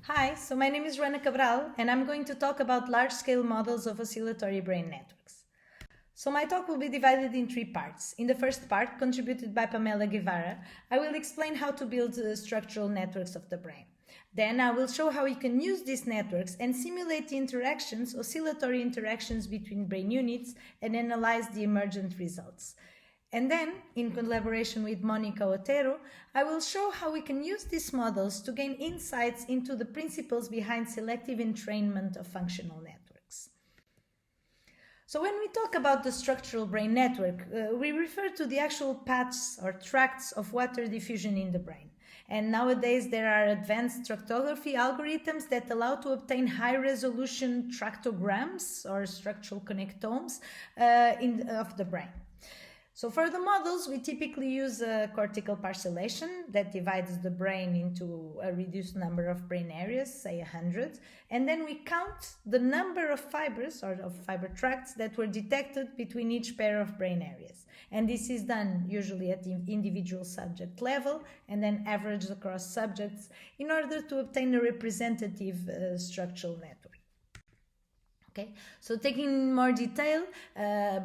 Hi, so my name is Joana Cabral, and I'm going to talk about large-scale models of oscillatory brain networks. So my talk will be divided in three parts. In the first part, contributed by Pamela Guevara, I will explain how to build structural networks of the brain. Then I will show how we can use these networks and simulate the interactions, oscillatory interactions between brain units, and analyze the emergent results. And then, in collaboration with Monica Otero, I will show how we can use these models to gain insights into the principles behind selective entrainment of functional networks. So when we talk about the structural brain network, we refer to the actual paths or tracts of water diffusion in the brain. And nowadays there are advanced tractography algorithms that allow to obtain high-resolution tractograms or structural connectomes of the brain. So for the models, we typically use a cortical parcellation that divides the brain into a reduced number of brain areas, say 100, and then we count the number of fibers or of fiber tracts that were detected between each pair of brain areas. And this is done usually at the individual subject level and then averaged across subjects in order to obtain a representative structural network. Okay, so taking in more detail,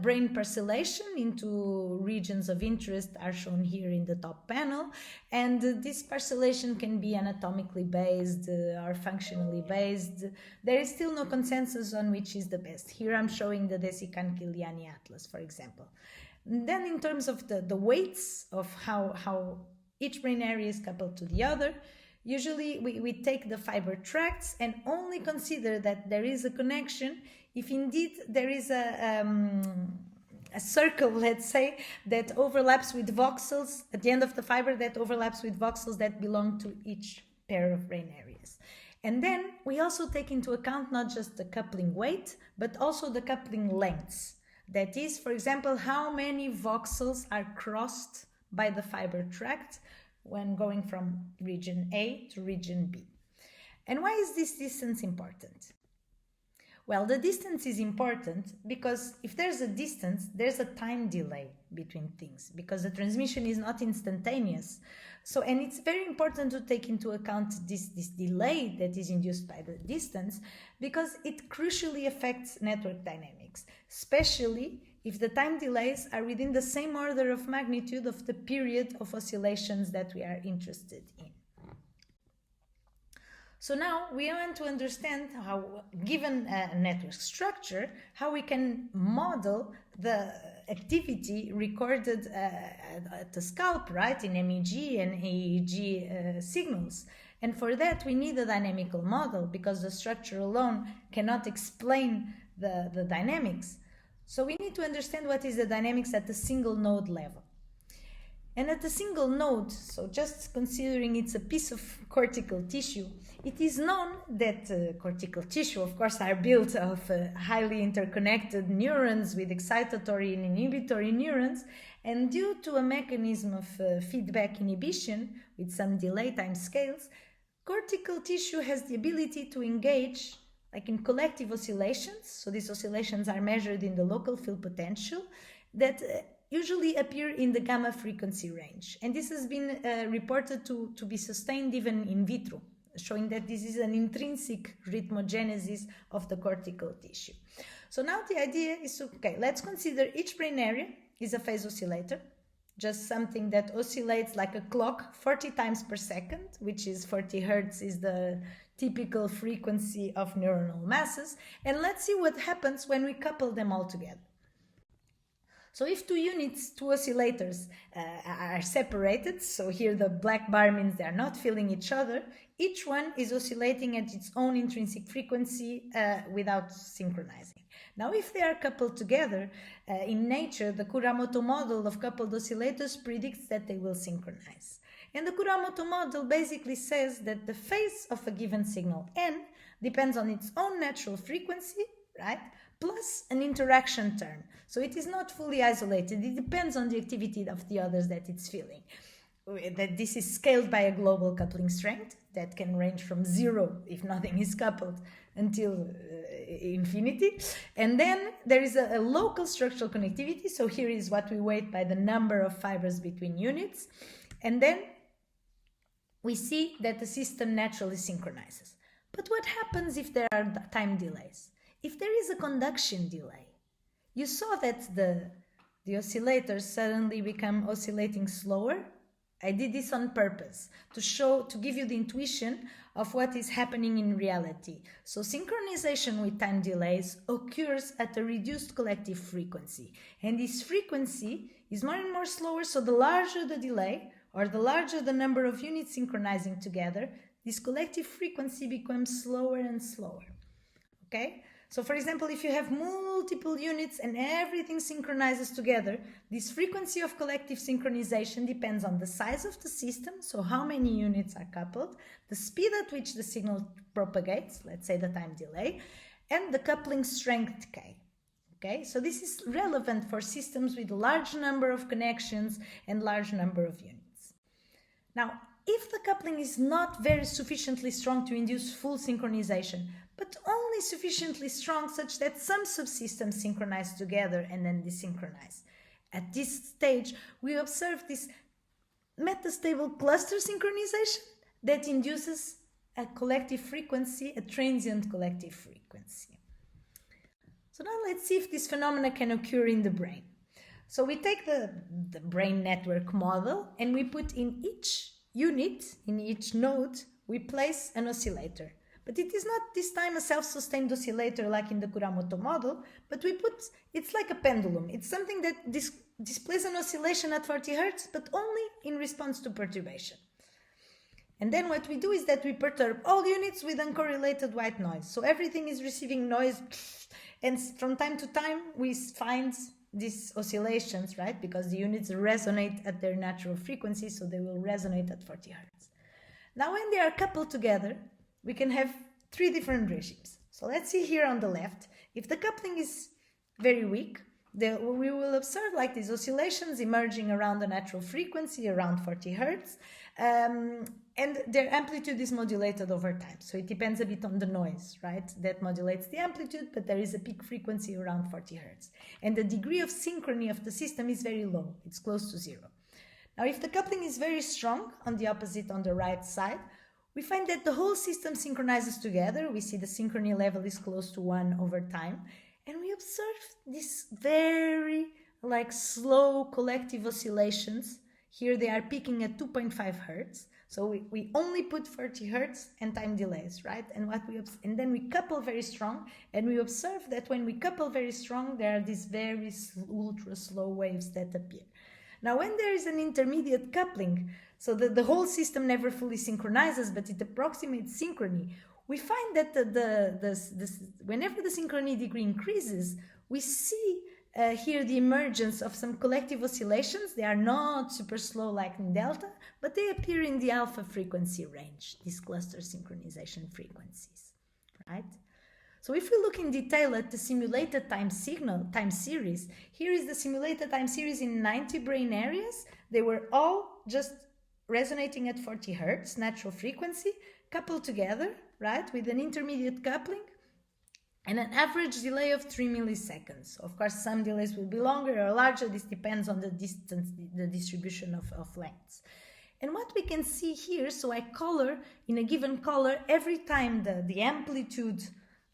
brain parcellation into regions of interest are shown here in the top panel, and this parcellation can be anatomically based or functionally based. There is still no consensus on which is the best. Here I'm showing the Desikan-Kiliani Atlas, for example. Then in terms of the weights of how each brain area is coupled to the other, usually we take the fiber tracts and only consider that there is a connection if indeed there is a circle, let's say, that overlaps with voxels at the end of the fiber that overlaps with voxels that belong to each pair of brain areas. And then we also take into account not just the coupling weight, but also the coupling lengths. That is, for example, how many voxels are crossed by the fiber tract when going from region A to region B. And why is this distance important? Well, the distance is important because if there's a distance, there's a time delay between things because the transmission is not instantaneous. So, and it's very important to take into account this delay that is induced by the distance because it crucially affects network dynamics, especially if the time delays are within the same order of magnitude of the period of oscillations that we are interested in. So now we want to understand how, given a network structure, how we can model the activity recorded at the scalp, right, in MEG and AEG signals. And for that, we need a dynamical model because the structure alone cannot explain the dynamics. So we need to understand what is the dynamics at the single node level. And at the single node, so just considering it's a piece of cortical tissue, it is known that cortical tissue, of course, are built of highly interconnected neurons with excitatory and inhibitory neurons, and due to a mechanism of feedback inhibition with some delay time scales, cortical tissue has the ability to engage like in collective oscillations. So these oscillations are measured in the local field potential that usually appear in the gamma frequency range. And this has been reported to be sustained even in vitro, showing that this is an intrinsic rhythmogenesis of the cortical tissue. So now the idea is, okay, let's consider each brain area is a phase oscillator, just something that oscillates like a clock 40 times per second, which is 40 hertz is the typical frequency of neuronal masses. And let's see what happens when we couple them all together. So if two oscillators are separated, so here the black bar means they are not filling each other, each one is oscillating at its own intrinsic frequency without synchronizing. Now if they are coupled together, in nature the Kuramoto model of coupled oscillators predicts that they will synchronize. And the Kuramoto model basically says that the phase of a given signal n depends on its own natural frequency, right, plus an interaction term. So it is not fully isolated. It depends on the activity of the others that it's feeling. That this is scaled by a global coupling strength that can range from 0 if nothing is coupled until infinity. And then there is a local structural connectivity. So here is what we weight by the number of fibers between units. And then we see that the system naturally synchronizes. But what happens if there are time delays? If there is a conduction delay, you saw that the oscillators suddenly become oscillating slower. I did this on purpose to give you the intuition of what is happening in reality. So synchronization with time delays occurs at a reduced collective frequency. And this frequency is more and more slower, so the larger the delay, or the larger the number of units synchronizing together, this collective frequency becomes slower and slower. Okay? So for example, if you have multiple units and everything synchronizes together, this frequency of collective synchronization depends on the size of the system, so how many units are coupled, the speed at which the signal propagates, let's say the time delay, and the coupling strength K. Okay, so this is relevant for systems with a large number of connections and large number of units. Now, if the coupling is not very sufficiently strong to induce full synchronization, but only sufficiently strong such that some subsystems synchronize together and then desynchronize, at this stage we observe this metastable cluster synchronization that induces a collective frequency, a transient collective frequency. So now let's see if this phenomena can occur in the brain. So we take the brain network model and we put in each unit, in each node, we place an oscillator. But it is not this time a self-sustained oscillator like in the Kuramoto model, but it's like a pendulum. It's something that displays an oscillation at 40 Hz, but only in response to perturbation. And then what we do is that we perturb all units with uncorrelated white noise. So everything is receiving noise, and from time to time we find these oscillations, right? Because the units resonate at their natural frequency, so they will resonate at 40 Hz. Now when they are coupled together, we can have three different regimes. So let's see here on the left, if the coupling is very weak, we will observe like these oscillations emerging around the natural frequency, around 40 Hz, and their amplitude is modulated over time. So it depends a bit on the noise, right? That modulates the amplitude, but there is a peak frequency around 40 Hz. And the degree of synchrony of the system is very low. It's close to zero. Now, if the coupling is very strong, on the opposite, on the right side, we find that the whole system synchronizes together. We see the synchrony level is close to 1 over time. And we observe these very slow collective oscillations. Here they are peaking at 2.5 Hz. So we only put 40 Hz and time delays, right? And then we couple very strong, and we observe that when we couple very strong, there are these very ultra slow waves that appear. Now, when there is an intermediate coupling, so that the whole system never fully synchronizes, but it approximates synchrony, we find that whenever the synchrony degree increases, we see here the emergence of some collective oscillations. They are not super slow like in delta, but they appear in the alpha frequency range, these cluster synchronization frequencies, right? So if we look in detail at the simulated time series, here is the simulated time series in 90 brain areas. They were all just resonating at 40 Hz, natural frequency, coupled together, right, with an intermediate coupling and an average delay of 3 milliseconds. Of course, some delays will be longer or larger. This depends on the distance, the distribution of lengths. And what we can see here, so I color in a given color every time the amplitude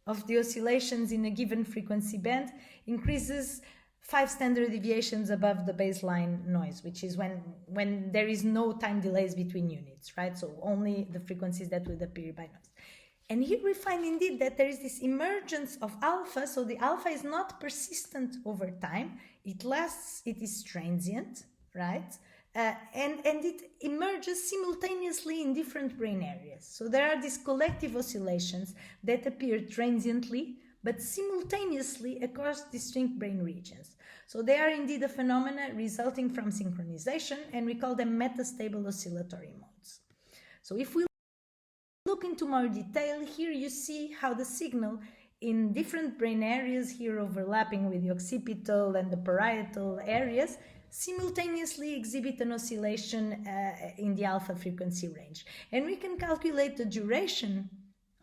of the oscillations in a given frequency band increases 5 standard deviations above the baseline noise, which is when there is no time delays between units, right? So only the frequencies that would appear by noise. And here we find indeed that there is this emergence of alpha. So the alpha is not persistent over time. It lasts, it is transient, right? And it emerges simultaneously in different brain areas. So there are these collective oscillations that appear transiently, but simultaneously across distinct brain regions. So they are indeed a phenomena resulting from synchronization, and we call them metastable oscillatory modes. So if we look into more detail, here you see how the signal in different brain areas, here overlapping with the occipital and the parietal areas, simultaneously exhibit an oscillation in the alpha frequency range. And we can calculate the duration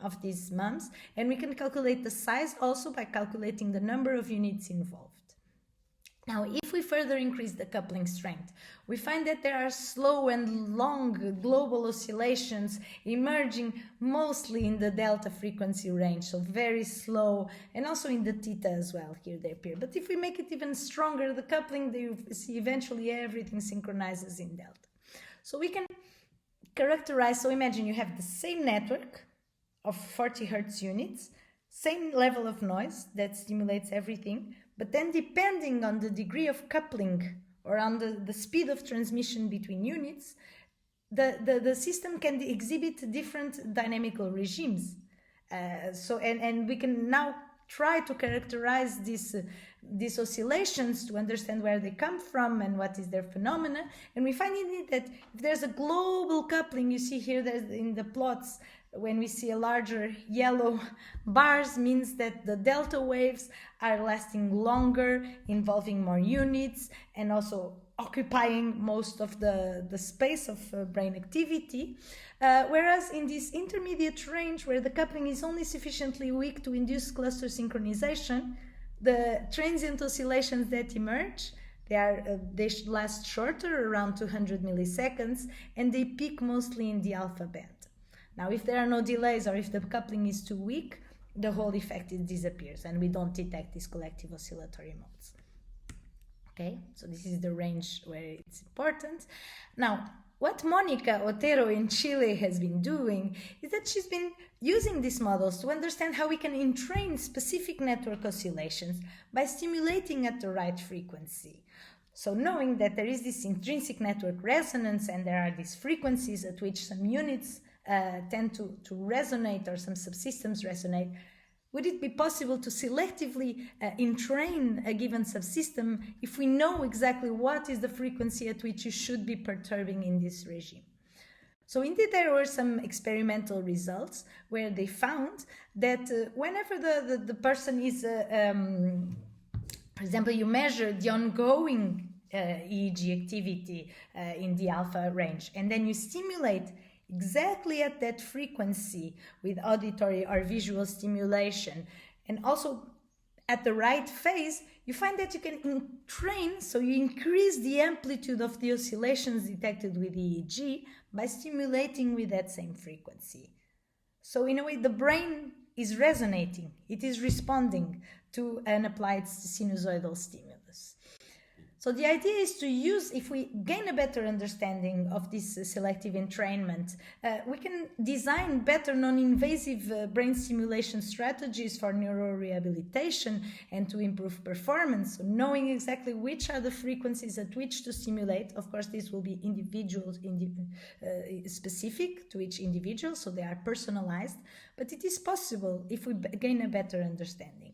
of these MUMs, and we can calculate the size also by calculating the number of units involved. Now, if If we further increase the coupling strength, we find that there are slow and long global oscillations emerging mostly in the delta frequency range, so very slow, and also in the theta as well, here they appear. But if we make it even stronger, the coupling, you see eventually everything synchronizes in delta. So we can characterize, so imagine you have the same network of 40 Hertz units, same level of noise that stimulates everything, but then depending on the degree of coupling or on the speed of transmission between units, the system can exhibit different dynamical regimes. And we can now try to characterize these oscillations to understand where they come from and what is their phenomena. And we find indeed that if there's a global coupling, you see here there's in the plots, when we see a larger yellow bars, means that the delta waves are lasting longer, involving more units, and also occupying most of the space of brain activity. Whereas in this intermediate range, where the coupling is only sufficiently weak to induce cluster synchronization, the transient oscillations that emerge, they last shorter, around 200 milliseconds, and they peak mostly in the alpha band. Now, if there are no delays or if the coupling is too weak, the whole effect disappears and we don't detect these collective oscillatory modes. Okay, so this is the range where it's important. Now, what Monica Otero in Chile has been doing is that she's been using these models to understand how we can entrain specific network oscillations by stimulating at the right frequency. So knowing that there is this intrinsic network resonance and there are these frequencies at which some units tend to resonate or some subsystems resonate, would it be possible to selectively entrain a given subsystem if we know exactly what is the frequency at which you should be perturbing in this regime? So indeed there were some experimental results where they found that whenever the person is, for example, you measure the ongoing EEG activity in the alpha range, and then you stimulate exactly at that frequency with auditory or visual stimulation, and also at the right phase, you find that you can entrain, so you increase the amplitude of the oscillations detected with EEG by stimulating with that same frequency. So in a way, the brain is resonating, it is responding to an applied sinusoidal stimulus. So the idea is to use, if we gain a better understanding of this selective entrainment, we can design better non-invasive brain stimulation strategies for neurorehabilitation and to improve performance. So knowing exactly which are the frequencies at which to stimulate, of course this will be specific to each individual, so they are personalized, but it is possible if we gain a better understanding.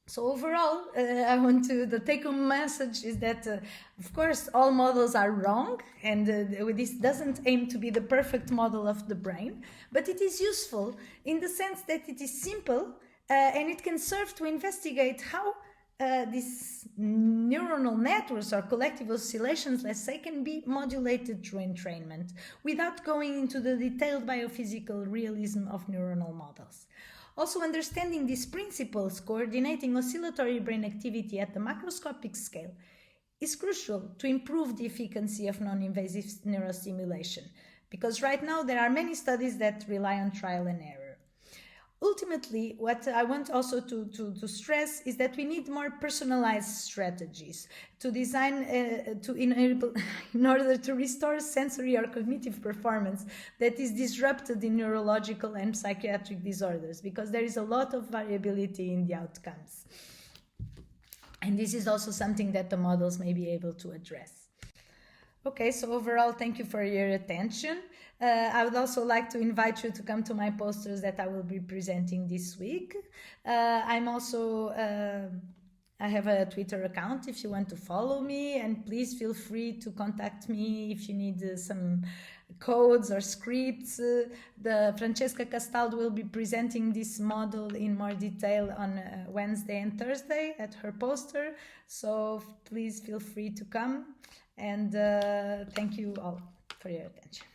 So overall, the take-home message is that, of course, all models are wrong, and this doesn't aim to be the perfect model of the brain, but it is useful in the sense that it is simple and it can serve to investigate how these neuronal networks or collective oscillations, let's say, can be modulated through entrainment without going into the detailed biophysical realism of neuronal models. Also, understanding these principles, coordinating oscillatory brain activity at the macroscopic scale, is crucial to improve the efficacy of non-invasive neurostimulation, because right now there are many studies that rely on trial and error. Ultimately, what I want also to stress is that we need more personalized strategies to design in order to restore sensory or cognitive performance that is disrupted in neurological and psychiatric disorders, because there is a lot of variability in the outcomes. And this is also something that the models may be able to address. Okay, so overall, thank you for your attention. I would also like to invite you to come to my posters that I will be presenting this week. I'm also, I have a Twitter account if you want to follow me, and please feel free to contact me if you need some codes or scripts. The Francesca Castaldo will be presenting this model in more detail on Wednesday and Thursday at her poster, so please feel free to come, and thank you all for your attention.